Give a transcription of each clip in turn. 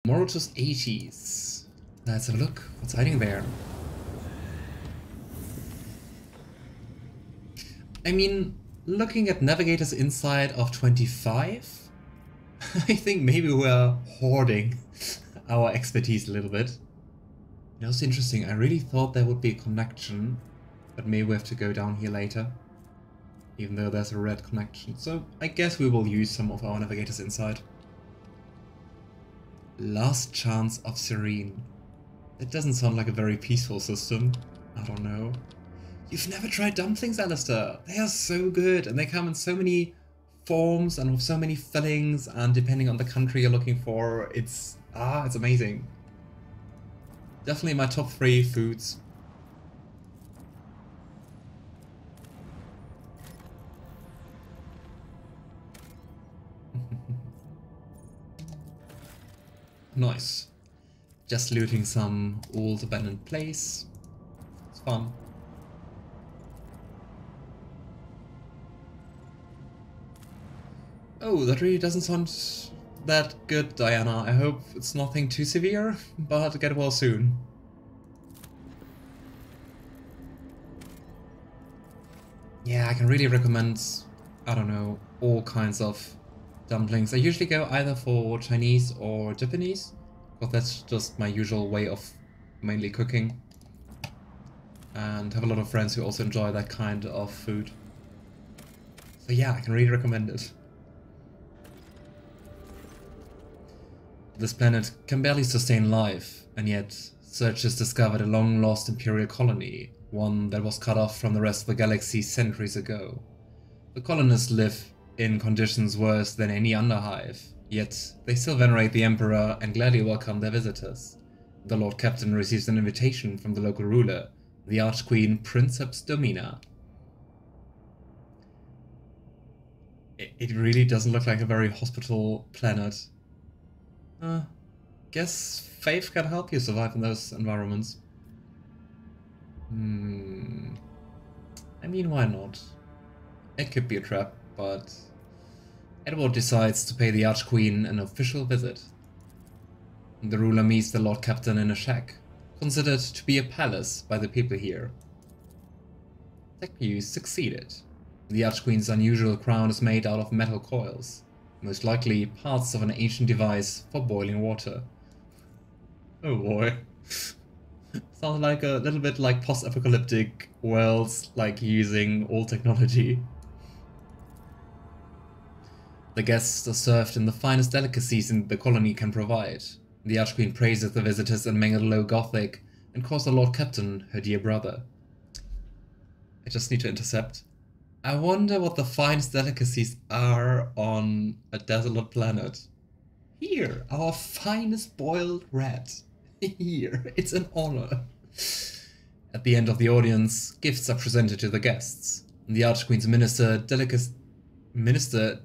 Morotus 80s. Let's have a look. What's hiding there? I mean, looking at Navigator's inside of 25, I think maybe we're hoarding our expertise a little bit. You know, it's interesting. I really thought there would be a connection, but maybe we have to go down here later. Even though there's a red connection. So I guess we will use some of our Navigator's inside. Last Chance of Serene. That doesn't sound like a very peaceful system. I don't know. You've never tried dumplings, Alistair? They are so good, and they come in so many forms and with so many fillings, and depending on the country you're looking for, it's amazing. Definitely my top 3 foods. Nice. Just looting some old abandoned place. It's fun. Oh, that really doesn't sound that good, Diana. I hope it's nothing too severe, but get well soon. Yeah, I can really recommend, I don't know, all kinds of dumplings. I usually go either for Chinese or Japanese, because that's just my usual way of mainly cooking. And have a lot of friends who also enjoy that kind of food. So yeah, I can really recommend it. This planet can barely sustain life, and yet searchers discovered a long-lost Imperial colony, one that was cut off from the rest of the galaxy centuries ago. The colonists live in conditions worse than any underhive, yet they still venerate the Emperor and gladly welcome their visitors. The Lord Captain receives an invitation from the local ruler, the Archqueen Princeps Domina. It really doesn't look like a very hospitable planet. Guess faith can help you survive in those environments. I mean, why not? It could be a trap, but Edward decides to pay the Archqueen an official visit. The ruler meets the Lord Captain in a shack, considered to be a palace by the people here. Tech-heresy succeeded. The Archqueen's unusual crown is made out of metal coils, most likely parts of an ancient device for boiling water. Oh boy. Sounds like a little bit like post-apocalyptic worlds, like using old technology. The guests are served in the finest delicacies the colony can provide. The Archqueen praises the visitors in mangled low Gothic and calls the Lord Captain her dear brother. I just need to intercept. I wonder what the finest delicacies are on a desolate planet. Here, our finest boiled rat. Here, it's an honor. At the end of the audience, gifts are presented to the guests. The Archqueen's minister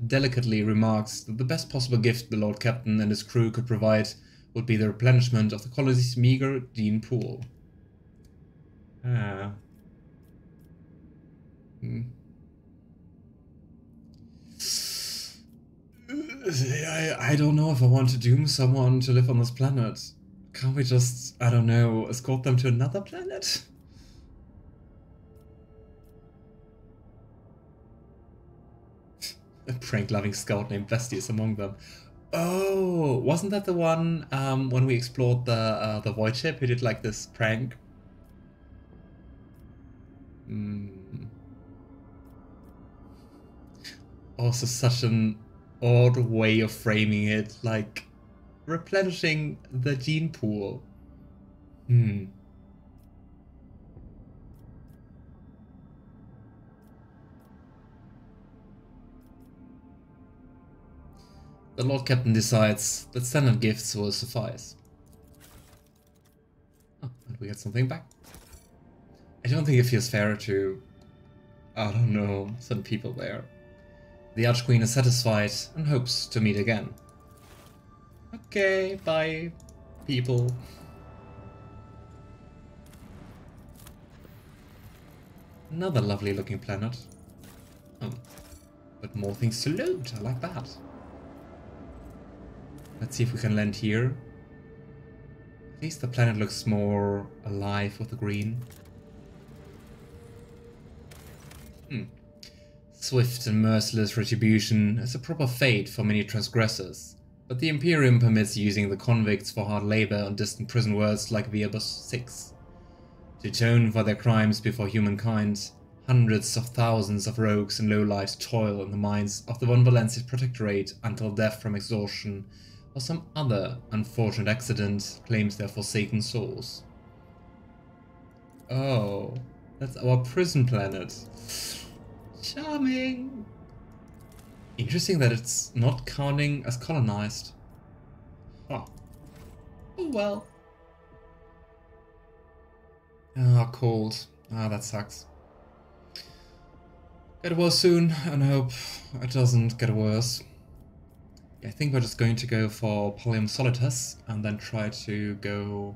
delicately remarks that the best possible gift the Lord Captain and his crew could provide would be the replenishment of the colony's meager gene pool. I don't know if I want to doom someone to live on this planet. Can't we just, I don't know, escort them to another planet? A prank-loving scout named Vesti is among them. Oh, wasn't that the one when we explored the void ship who did like this prank? Also such an odd way of framing it, like replenishing the gene pool. The Lord Captain decides that standard gifts will suffice. Oh, and we get something back. I don't think it feels fair to, I don't know, send people there. The Archqueen is satisfied and hopes to meet again. Okay, bye, people. Another lovely looking planet. Oh, but more things to loot, I like that. Let's see if we can land here. At least the planet looks more alive with the green. Swift and merciless retribution is a proper fate for many transgressors, but the Imperium permits using the convicts for hard labor on distant prison worlds like Verbus 6. To atone for their crimes before humankind, hundreds of thousands of rogues and lowlifes toil in the mines of the Von Valencia's protectorate until death from exhaustion or some other unfortunate accident claims their forsaken souls. Oh, that's our prison planet. Charming! Interesting that it's not counting as colonized. Huh. Oh well. Ah, cold. Ah, that sucks. Get worse soon, and I hope it doesn't get worse. I think we're just going to go for Pallium Solitus and then try to go...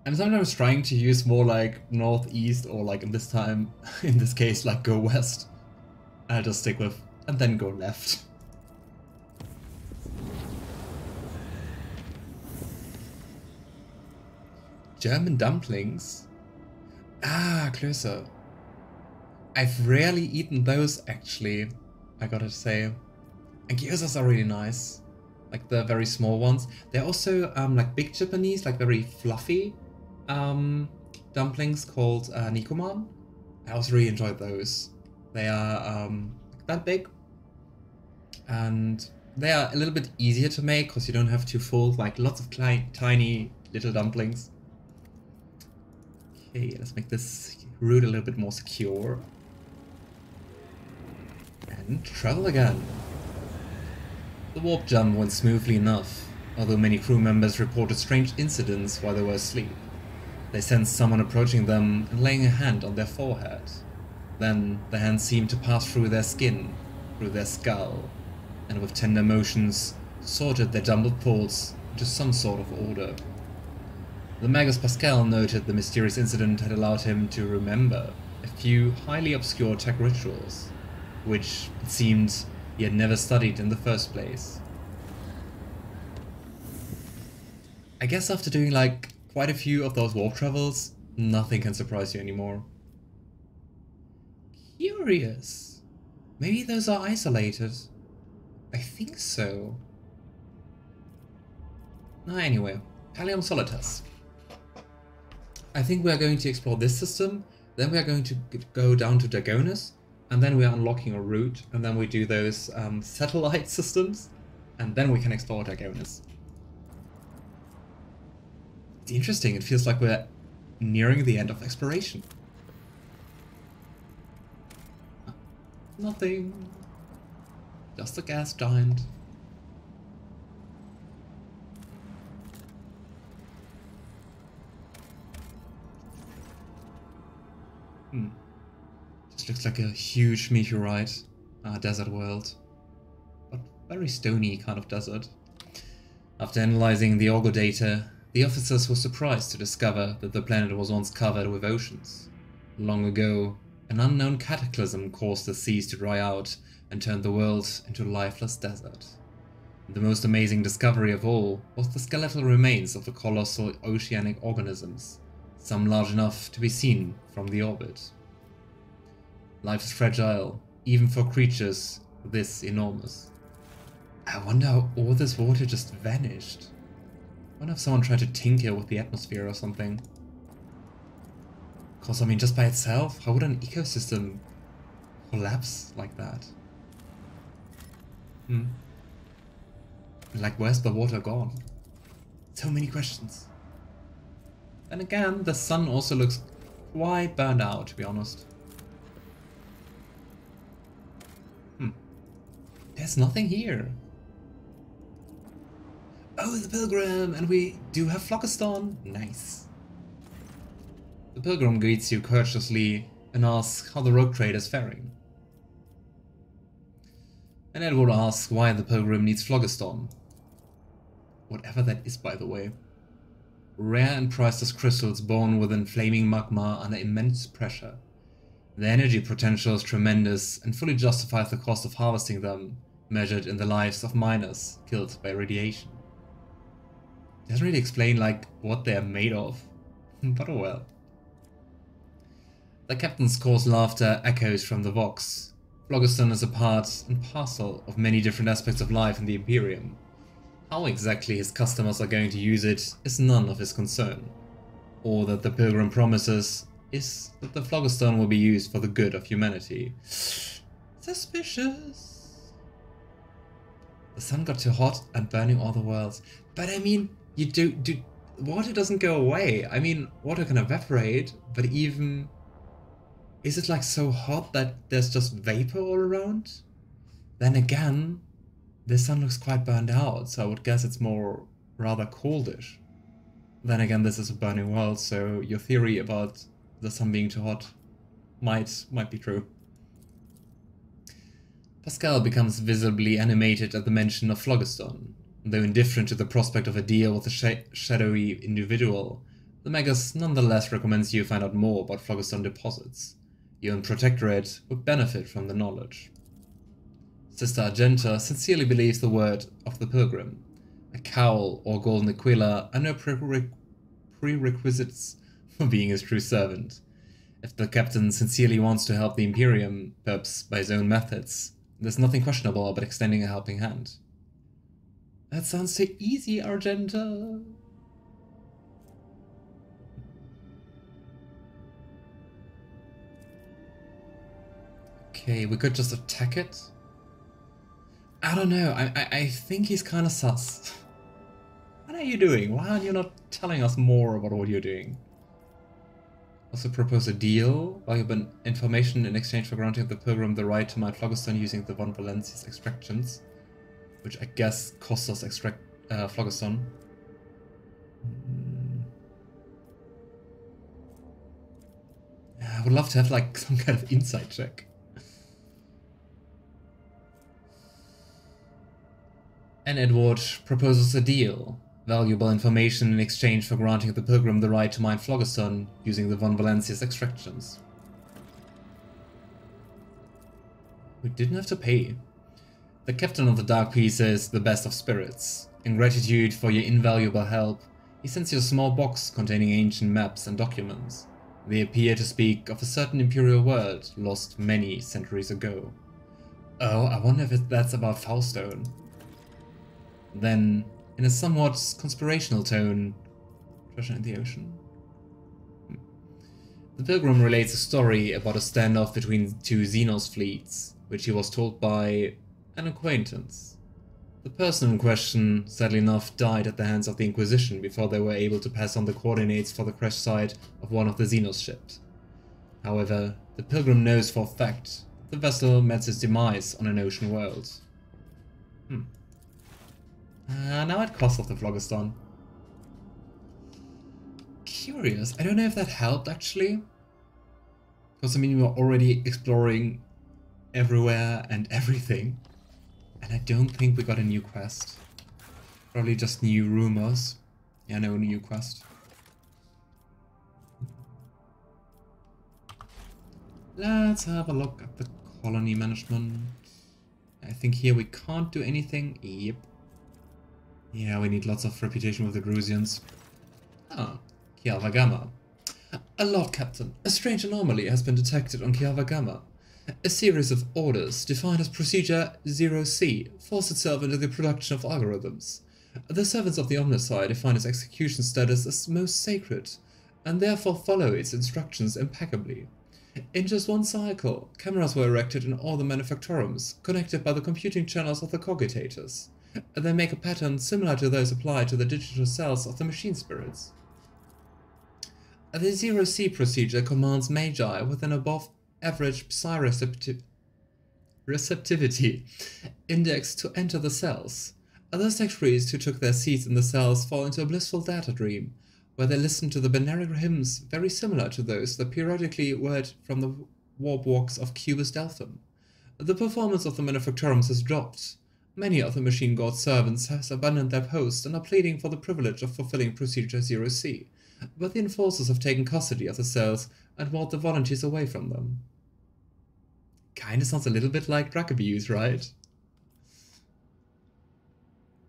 I'm sometimes trying to use more like northeast or like in this case, like go west. I'll just stick with and then go left. German dumplings? Ah, Klöße. I've rarely eaten those actually, I gotta say. And gyozas are really nice. Like the very small ones. They're also like big Japanese, like very fluffy dumplings called nikuman. I also really enjoyed those. They are that big. And they are a little bit easier to make because you don't have to fold like lots of tiny little dumplings. Okay, let's make this route a little bit more secure. And travel again. The warp jump went smoothly enough, although many crew members reported strange incidents while they were asleep. They sensed someone approaching them and laying a hand on their forehead. Then the hand seemed to pass through their skin, through their skull, and with tender motions sorted their jumbled thoughts into some sort of order. The Magus Pasqal noted the mysterious incident had allowed him to remember a few highly obscure tech rituals, which, it seemed, he had never studied in the first place. I guess after doing like quite a few of those warp travels, nothing can surprise you anymore. Curious. Maybe those are isolated. I think so. Anyway, Pallium Solitus. I think we are going to explore this system, then we are going to go down to Dargonus, and then we are unlocking a route, and then we do those satellite systems, and then we can explore Dargonus. It's interesting, it feels like we're nearing the end of exploration. Nothing. Just a gas giant. Just looks like a huge meteorite, desert world. But very stony kind of desert. After analyzing the auger data, the officers were surprised to discover that the planet was once covered with oceans. Long ago, an unknown cataclysm caused the seas to dry out and turned the world into a lifeless desert. The most amazing discovery of all was the skeletal remains of the colossal oceanic organisms, some large enough to be seen from the orbit. Life is fragile, even for creatures this enormous. I wonder how all this water just vanished. I wonder if someone tried to tinker with the atmosphere or something. Because, I mean, just by itself, how would an ecosystem collapse like that? Like, where's the water gone? So many questions. And again, the sun also looks quite burned out, to be honest. There's nothing here. Oh, the pilgrim! And we do have Phlogiston. Nice. The pilgrim greets you courteously and asks how the rogue trade is faring. And Edward asks why the pilgrim needs Phlogiston. Whatever that is, by the way. Rare and priceless crystals born within flaming magma under immense pressure. The energy potential is tremendous and fully justifies the cost of harvesting them, measured in the lives of miners killed by radiation. Doesn't really explain, like, what they're made of. But oh well. The captain's coarse laughter echoes from the Vox. Phlogiston is a part and parcel of many different aspects of life in the Imperium. How exactly his customers are going to use it is none of his concern. All that the Pilgrim promises is that the Phlogiston will be used for the good of humanity. Suspicious. The sun got too hot and burning all the worlds. But I mean, you do water doesn't go away. I mean, water can evaporate, but even... Is it like so hot that there's just vapor all around? Then again, the sun looks quite burned out, so I would guess it's more rather coldish. Then again, this is a burning world, so your theory about the sun being too hot might be true. Pasqal becomes visibly animated at the mention of Phlogiston. Though indifferent to the prospect of a deal with a shadowy individual, the Magus nonetheless recommends you find out more about Phlogiston deposits. You and Protectorate would benefit from the knowledge. Sister Argenta sincerely believes the word of the Pilgrim. A cowl or golden aquila are no prerequisites for being his true servant. If the captain sincerely wants to help the Imperium, perhaps by his own methods, there's nothing questionable about extending a helping hand. That sounds so easy, Argenta. Okay, we could just attack it. I don't know, I think he's kind of sus. What are you doing? Why aren't you not telling us more about what you're doing? Also propose a deal, valuable information in exchange for granting the Pilgrim the right to mine Phlogiston using the von Valencia's extractions, which I guess costs us Phlogiston. I would love to have like some kind of insight check. And Edward proposes a deal. Valuable information in exchange for granting the Pilgrim the right to mine Phlogiston using the von Valencia's extractions. We didn't have to pay. The captain of the Dark Piece is the best of spirits. In gratitude for your invaluable help, he sends you a small box containing ancient maps and documents. They appear to speak of a certain imperial world lost many centuries ago. Oh, I wonder if that's about Faustone. Then, in a somewhat conspirational tone, treasure in the ocean. The Pilgrim relates a story about a standoff between two Xenos fleets, which he was told by an acquaintance. The person in question, sadly enough, died at the hands of the Inquisition before they were able to pass on the coordinates for the crash site of one of the Xenos ships. However, the Pilgrim knows for a fact the vessel met its demise on an ocean world. Now it costs off the Phlogiston. Curious. I don't know if that helped actually. Because I mean, we were already exploring everywhere and everything. And I don't think we got a new quest. Probably just new rumors. Yeah, no new quest. Let's have a look at the colony management. I think here we can't do anything. Yep. Yeah, we need lots of reputation with the Grusians. Ah, Kialva Gamma. Lord Captain, a strange anomaly has been detected on Kialva Gamma. A series of orders, defined as Procedure 0C, force itself into the production of algorithms. The servants of the Omnicide define its execution status as most sacred, and therefore follow its instructions impeccably. In just one cycle, cameras were erected in all the manufactorums, connected by the computing channels of the cogitators. They make a pattern similar to those applied to the digital cells of the machine spirits. The 0C procedure commands Magi with an above-average psi receptivity index to enter the cells. Other sectaries who took their seats in the cells fall into a blissful data dream, where they listen to the Beneric hymns very similar to those that periodically word from the warp walks of Cubus Delphim. The performance of the manufactorums has dropped. Many of the machine god servants have abandoned their post and are pleading for the privilege of fulfilling Procedure 0C, but the enforcers have taken custody of the cells and ward the volunteers away from them. Kinda sounds a little bit like drug abuse, right?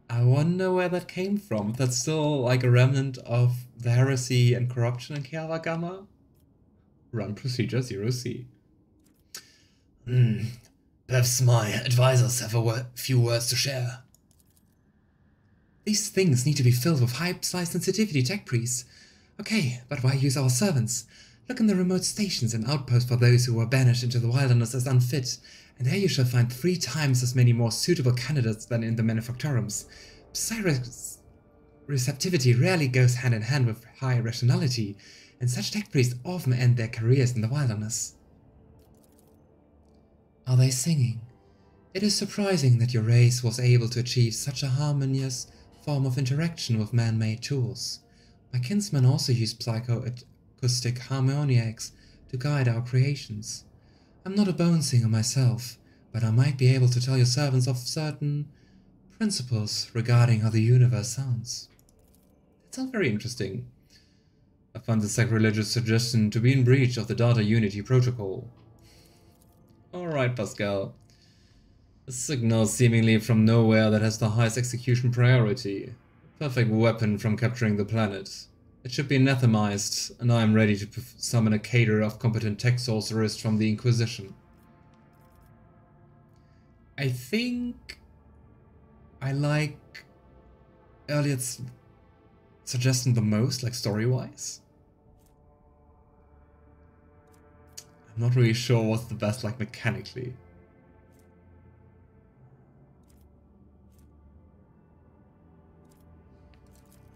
I wonder where that came from. If that's still like a remnant of the heresy and corruption in Kiava Gamma? Run procedure 0C. Perhaps my advisors have a few words to share. These things need to be filled with high-size sensitivity tech priests. Okay, but why use our servants? Look in the remote stations and outposts for those who were banished into the wilderness as unfit, and there you shall find 3 times as many more suitable candidates than in the manufactorums. Psyker's receptivity rarely goes hand in hand with high rationality, and such tech priests often end their careers in the wilderness. Are they singing? It is surprising that your race was able to achieve such a harmonious form of interaction with man-made tools. My kinsmen also use psychoacoustic harmoniacs to guide our creations. I'm not a bone singer myself, but I might be able to tell your servants of certain principles regarding how the universe sounds. It's all very interesting. I find the sacrilegious suggestion to be in breach of the Data Unity Protocol. Alright, Pasqal. A signal seemingly from nowhere that has the highest execution priority. A perfect weapon from capturing the planet. It should be anathemized, and I am ready to summon a cadre of competent tech sorcerers from the Inquisition. I think I like Yrliet's suggestion the most, like story-wise. I'm not really sure what's the best, like mechanically.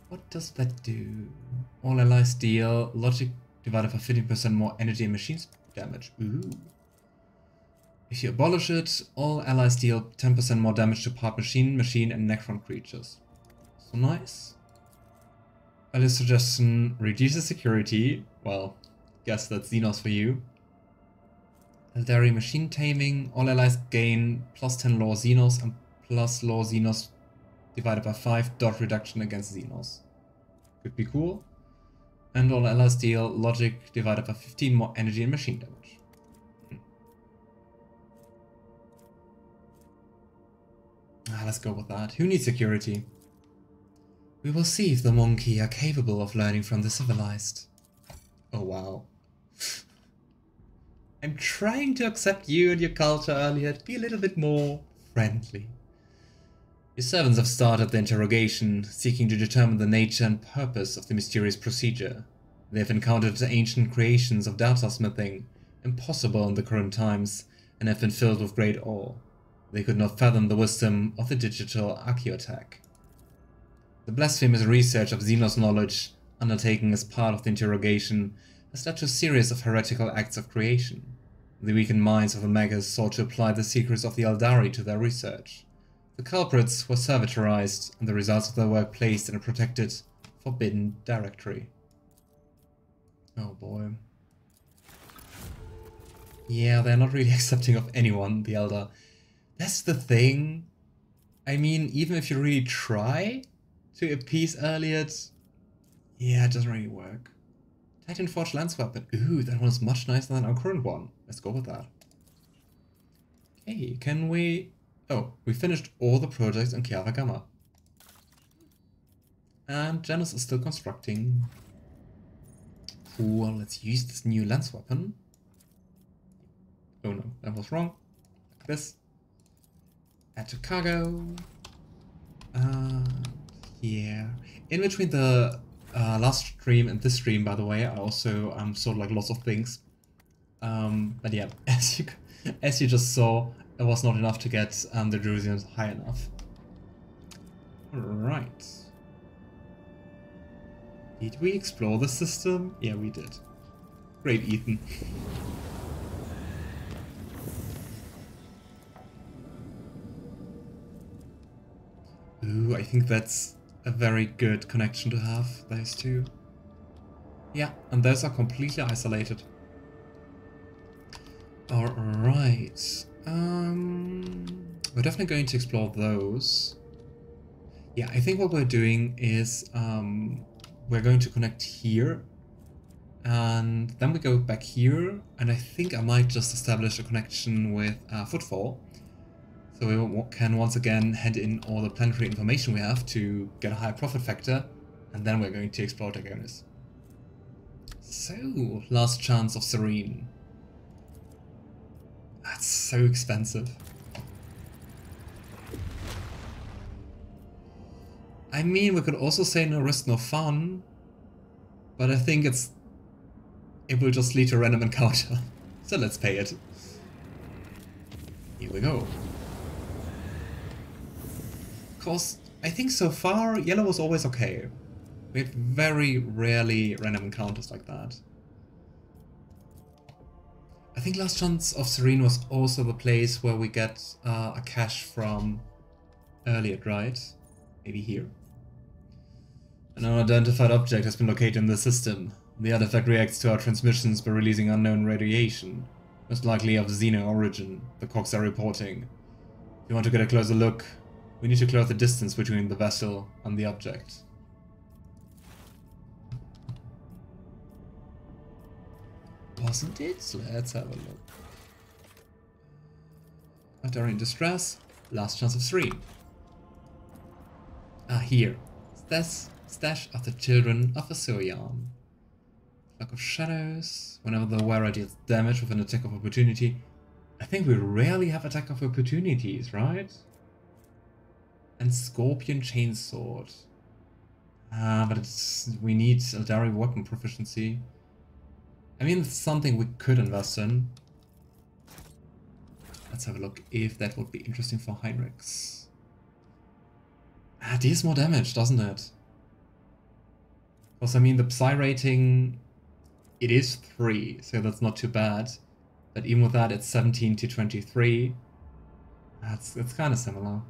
What does that do? All allies deal logic divided by 15% more energy and machine damage. Ooh. If you abolish it, all allies deal 10% more damage to part machine, and necron creatures. So nice. Earlier suggestion reduces security. Well, guess that's Xenos for you. Eldari machine taming. All allies gain plus 10 law Xenos and plus law Xenos divided by 5 dot reduction against Xenos. Could be cool. And all allies deal logic divided by 15 more energy and machine damage. Let's go with that. Who needs security? We will see if the monkey are capable of learning from the civilized. Oh wow. I'm trying to accept you and your culture, Yrliet. Be a little bit more friendly. Your servants have started the interrogation, seeking to determine the nature and purpose of the mysterious procedure. They have encountered the ancient creations of data smithing, impossible in the current times, and have been filled with great awe. They could not fathom the wisdom of the digital archaeotech. The blasphemous research of Xenos knowledge, undertaken as part of the interrogation, has led to a series of heretical acts of creation. The weakened minds of the Magus sought to apply the secrets of the Eldari to their research. The culprits were servitorized, and the results of their work placed in a protected, forbidden directory. Oh boy. Yeah, they're not really accepting of anyone, the Elder. That's the thing. I mean, even if you really try to appease Yrliet, yeah, it doesn't really work. Titan Forged Lance Weapon. Ooh, that one is much nicer than our current one. Let's go with that. Okay, can we... Oh, we finished all the projects in Kiava Gamma. And Janus is still constructing. Cool, let's use this new lance weapon. Oh no, that was wrong. Like this. Add to cargo. Yeah. In between the last stream and this stream, by the way, I also sold like lots of things. But yeah, as you just saw, it was not enough to get the Drusians high enough. Right. Did we explore the system? Yeah, we did. Great, Ethan. Ooh, I think that's a very good connection to have, those two. Yeah, and those are completely isolated. Alright. We're definitely going to explore those. Yeah, I think what we're doing is we're going to connect here, and then we go back here, and I think I might just establish a connection with Footfall. So we can once again hand in all the planetary information we have to get a higher profit factor, and then we're going to explore Dargonus. So, last chance of Serene. That's so expensive. I mean, we could also say no risk, no fun, but I think it will just lead to a random encounter. So let's pay it. Here we go. Of course, I think so far yellow was always okay. We had very rarely random encounters like that. I think Last Chance of Serene was also the place where we get a cache from Yrliet, right? Maybe here. An unidentified object has been located in the system. The artifact reacts to our transmissions by releasing unknown radiation, most likely of Xeno origin, the Cogs are reporting. If you want to get a closer look, we need to close the distance between the vessel and the object. Wasn't it? Let's have a look. During distress, Last Chance of Serene. Ah, here. Stash of the Children of Asurian. Flag of Shadows. Whenever the wearer deals damage with an attack of opportunity. I think we rarely have attack of opportunities, right? And Scorpion Chainsword. But we need Eldari weapon proficiency. I mean, it's something we could invest in. Let's have a look if that would be interesting for Heinrix. Deals more damage, doesn't it? Because I mean, the Psy rating, it is 3, so that's not too bad. But even with that, it's 17 to 23. It's kind of similar.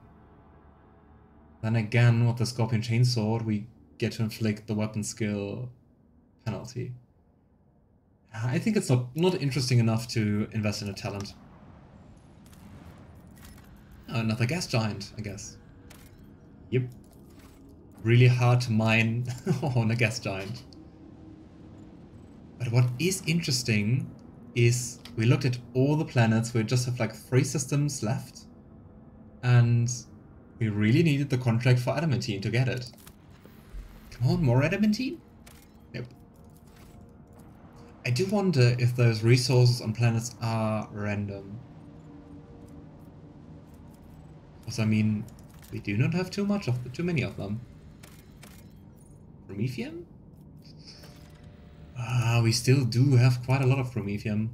Then again, with the Scorpion Chainsword, we get to inflict the weapon skill penalty. I think it's not interesting enough to invest in a talent. Oh, another gas giant, I guess. Yep. Really hard to mine on a gas giant. But what is interesting is we looked at all the planets. We just have like 3 systems left. And we really needed the contract for adamantine to get it. Come on, more adamantine? Nope. I do wonder if those resources on planets are random. Because I mean, we do not have too many of them. Promethium? We still do have quite a lot of Promethium.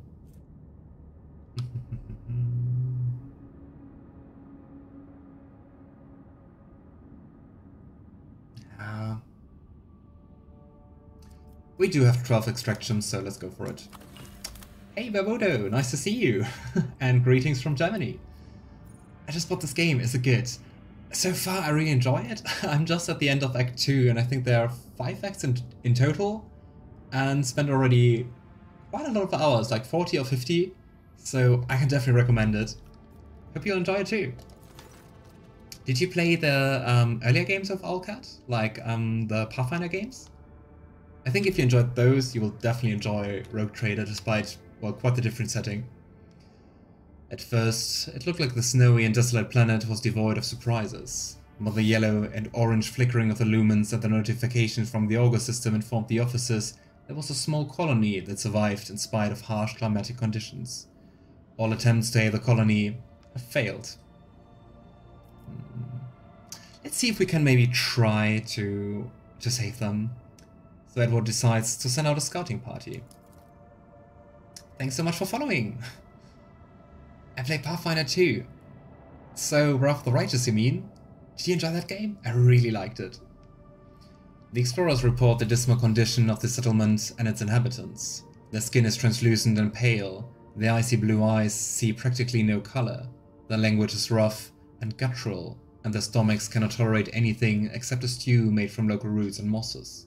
We do have 12 extractions, so let's go for it. Hey Babodo, nice to see you! And greetings from Germany. I just bought this game, is it good? So far I really enjoy it. I'm just at the end of Act 2 and I think there are 5 acts in total. And spent already quite a lot of hours, like 40 or 50. So I can definitely recommend it. Hope you'll enjoy it too. Did you play the earlier games of Owlcat? Like the Pathfinder games? I think if you enjoyed those, you will definitely enjoy Rogue Trader despite, well, quite the different setting. At first, it looked like the snowy and desolate planet was devoid of surprises. But the yellow and orange flickering of the lumens and the notifications from the auger system informed the officers there was a small colony that survived in spite of harsh climatic conditions. All attempts to hail the colony have failed. Let's see if we can maybe try to save them. So Edward decides to send out a scouting party. Thanks so much for following! I played Pathfinder 2. So, Wrath of the Righteous, you mean? Did you enjoy that game? I really liked it. The explorers report the dismal condition of the settlement and its inhabitants. Their skin is translucent and pale, their icy blue eyes see practically no color, their language is rough and guttural, and their stomachs cannot tolerate anything except a stew made from local roots and mosses.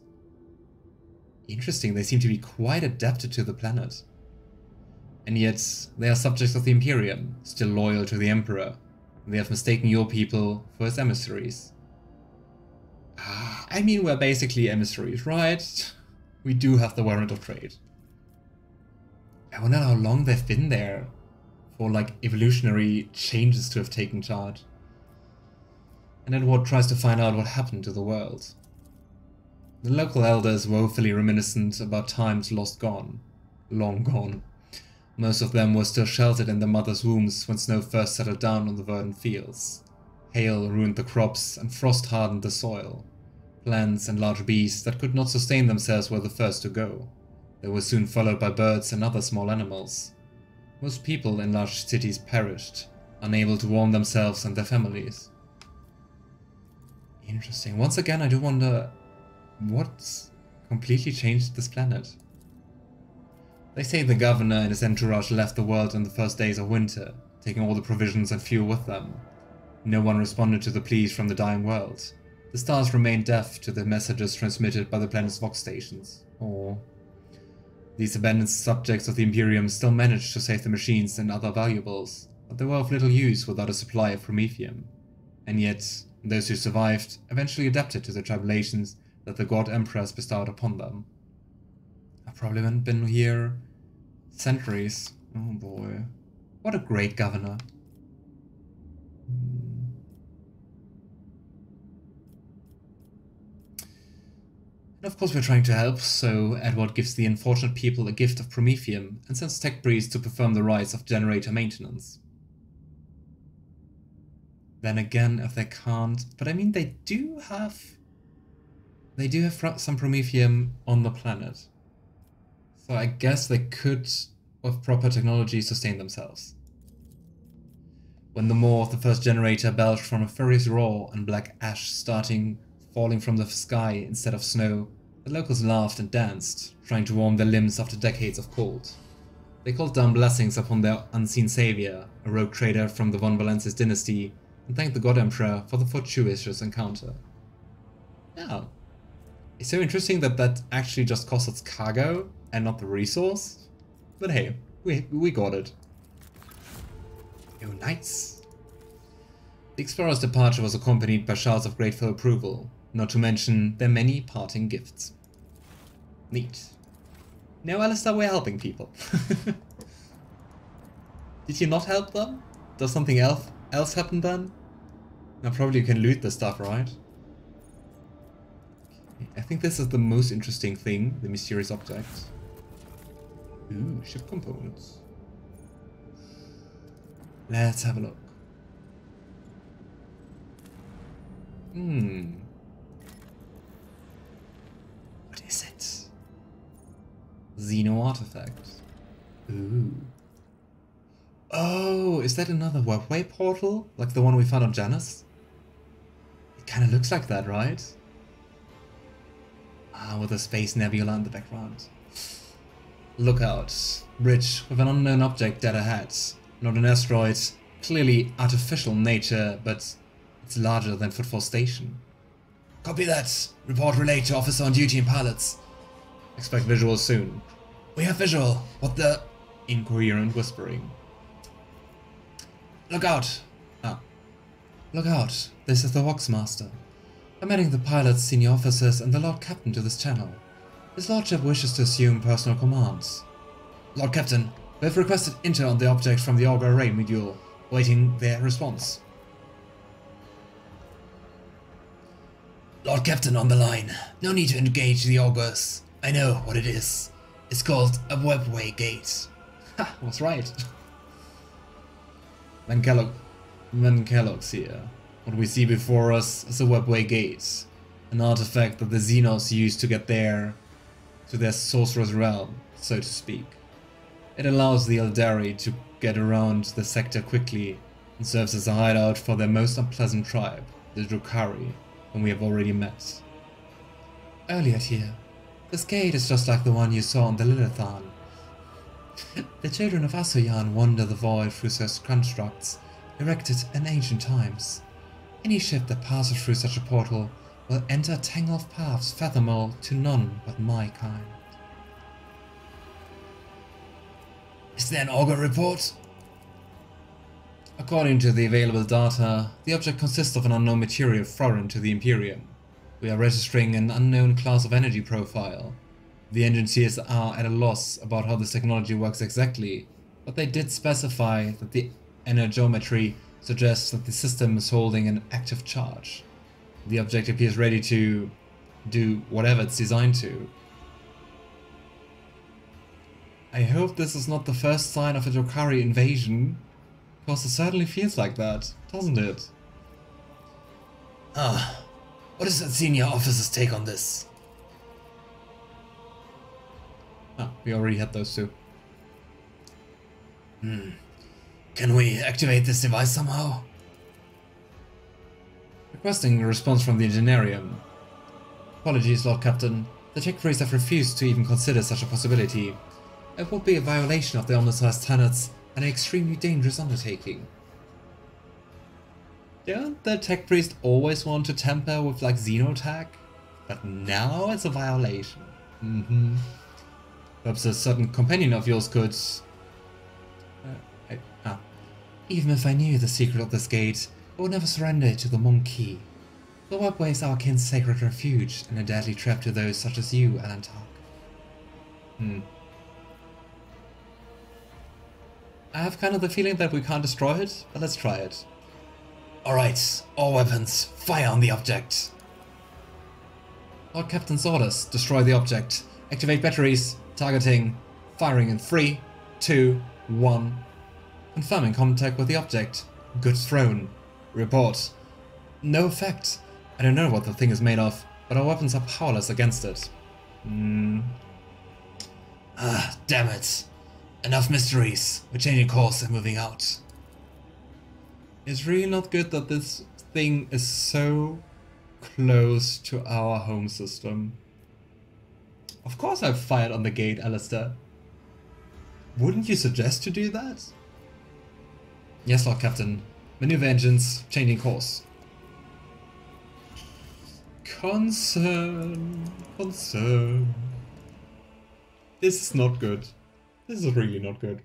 Interesting, they seem to be quite adapted to the planet. And yet, they are subjects of the Imperium, still loyal to the Emperor. They have mistaken your people for his emissaries. I mean, we're basically emissaries, right? We do have the warrant of trade. I wonder how long they've been there. for like evolutionary changes to have taken charge. And Edward tries to find out what happened to the world. The local elders woefully reminiscent about times long gone. Most of them were still sheltered in their mothers' wombs when snow first settled down on the verdant fields. Hail ruined the crops and frost hardened the soil. Plants and large beasts that could not sustain themselves were the first to go. They were soon followed by birds and other small animals. Most people in large cities perished, unable to warm themselves and their families. Interesting. Once again, I do wonder what's completely changed this planet. They say the governor and his entourage left the world in the first days of winter, taking all the provisions and fuel with them. No one responded to the pleas from the dying world. The stars remained deaf to the messages transmitted by the planet's vox stations. Or these abandoned subjects of the Imperium still managed to save the machines and other valuables, but they were of little use without a supply of promethium. And yet, those who survived eventually adapted to the tribulations that the God Emperors bestowed upon them. I've probably been here centuries. Oh boy. What a great governor. And of course we're trying to help, so Edward gives the unfortunate people a gift of promethium and sends tech priests to perform the rites of generator maintenance. Then again, if they can't, but I mean they do have some promethium on the planet. So I guess they could, with proper technology, sustain themselves. When the maw of the first generator belched from a furious roar and black ash falling from the sky instead of snow, the locals laughed and danced, trying to warm their limbs after decades of cold. They called down blessings upon their unseen savior, a rogue trader from the von Valensis dynasty, and thanked the God Emperor for the fortuitous encounter. Now, it's so interesting that that actually just cost us cargo and not the resource. But hey, we got it. Oh, nice. The explorer's departure was accompanied by shouts of grateful approval, not to mention their many parting gifts. Neat. Now, Alistair, we're helping people. Did you not help them? Does something else happen then? Now probably you can loot the stuff, right? Okay. I think this is the most interesting thing, the mysterious object. Ooh, ship components. Let's have a look. What is it? Xeno artifact. Ooh. Oh, is that another webway portal? Like the one we found on Janus? It kind of looks like that, right? Ah, with a space nebula in the background. Look out. Bridge with an unknown object dead ahead. Not an asteroid. Clearly artificial nature, but it's larger than Footfall Station. Copy that. Report relayed to officer on duty and pilots. Expect visuals soon. We have visual. What the... Incoherent whispering. Look out! Ah. Look out. This is the Voxmaster. Permitting the pilots, senior officers, and the Lord Captain to this channel. His Lordship wishes to assume personal commands. Lord Captain, we have requested intel on the object from the Augur Array module, waiting their response. Lord Captain on the line. No need to engage the Augurs. I know what it is. It's called a webway gate. Ha, was right. Van Kellogg's here. What we see before us is a webway gate, an artifact that the Xenos use to get there, to their sorcerer's realm, so to speak. It allows the Eldari to get around the sector quickly and serves as a hideout for their most unpleasant tribe, the Drukhari, whom we have already met. Yrliet here. This gate is just like the one you saw on the Lilithan. The children of Asuyan wander the void through such constructs, erected in ancient times. Any ship that passes through such a portal will enter tangled paths fathomable to none but my kind. Is there an augur report? According to the available data, the object consists of an unknown material foreign to the Imperium. We are registering an unknown class of energy profile. The agencies are at a loss about how this technology works exactly, But they did specify that the energometry suggests that the system is holding an active charge. The object appears ready to do whatever it's designed to. I hope this is not the first sign of a Drukhari invasion, because it certainly feels like that, doesn't it? What is the senior officer's take on this? We already had those two. Can we activate this device somehow? Requesting a response from the Engineerium. Apologies, Lord Captain. The Tech-heresy have refused to even consider such a possibility. It would be a violation of the unsanctionized tenets and an extremely dangerous undertaking. Don't the tech priest always want to tamper with like xenotech? But now it's a violation. Perhaps a certain companion of yours could... Even if I knew the secret of this gate, I would never surrender it to the monkey. The webway is our kin's sacred refuge and a deadly trap to those such as you, Alantark. I have kind of the feeling that we can't destroy it, but let's try it. Alright, all weapons, fire on the object. Lord Captain's orders, destroy the object. Activate batteries, targeting, firing in 3, 2, 1. Confirming contact with the object. Goods thrown. Report. No effect. I don't know what the thing is made of, but our weapons are powerless against it. Damn it. Enough mysteries. We're changing course and moving out. It's really not good that this thing is so close to our home system. Of course I've fired on the gate, Alistair. Wouldn't you suggest to do that? Yes, Lord Captain. Maneuver engines, changing course. Concern. This is not good. This is really not good.